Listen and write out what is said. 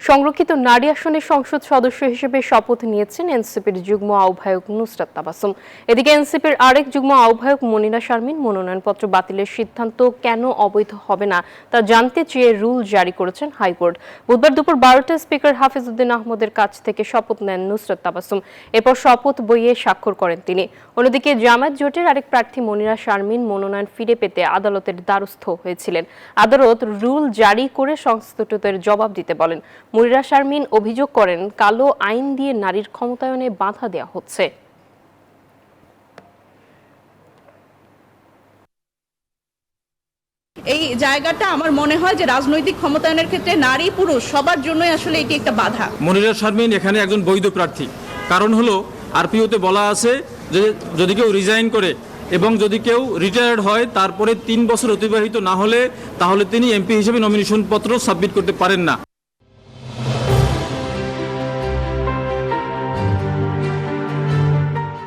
সংরক্ষিত নারী আসনের সংসদ সদস্য হিসেবে শপথ নিয়েছেন এনসিপির যুগ্ম আহ্বায়ক নুসরাত তাবাসসুম। এদিকে এনসিপির আরেক যুগ্ম আহ্বায়ক মনিরা শারমিন মনোনয়নপত্র বাতিলের সিদ্ধান্ত কেন অবৈধ হবে না তা জানতে চেয়ে রুল জারি করেছেন হাইকোর্ট। বুধবার দুপুর 12টায় স্পিকার হাফিজউদ্দিন আহমদের কাছ থেকে শপথ নেন নুসরাত তাবাসসুম। এরপর শপথ বইয়ে স্বাক্ষর করেন তিনি। অন্যদিকে জামায়াত জোটের আরেক প্রার্থী মনিরা শারমিন মনোনয়ন ফিরে পেতে আদালতের দ্বারস্থ হয়েছিলেন। আদালত রুল জারি করে সংশ্লিষ্টদের জবাব দিতে বলেন। মনিরা শারমিন অভিযোগ করেন, কালো আইন দিয়ে নারীর ক্ষমতায়নে বাধা দেওয়া হচ্ছে। এই জায়গাটা আমার মনে হয় যে রাজনৈতিক ক্ষমতায়নের ক্ষেত্রে নারী পুরুষ সবার জন্যই আসলে এটি একটা বাধা। মনিরা শারমিন এখানে একজন বৈধ প্রার্থী। কারণ হলো আরপিওতে বলা আছে যে যদি কেউ রিজাইন করে এবং যদি কেউ রিটায়ার্ড হয় তারপরে 3 বছর অতিবাহিত না হলে তাহলে তিনি এমপি হিসেবে নমিনেশন পত্র সাবমিট করতে পারেন না।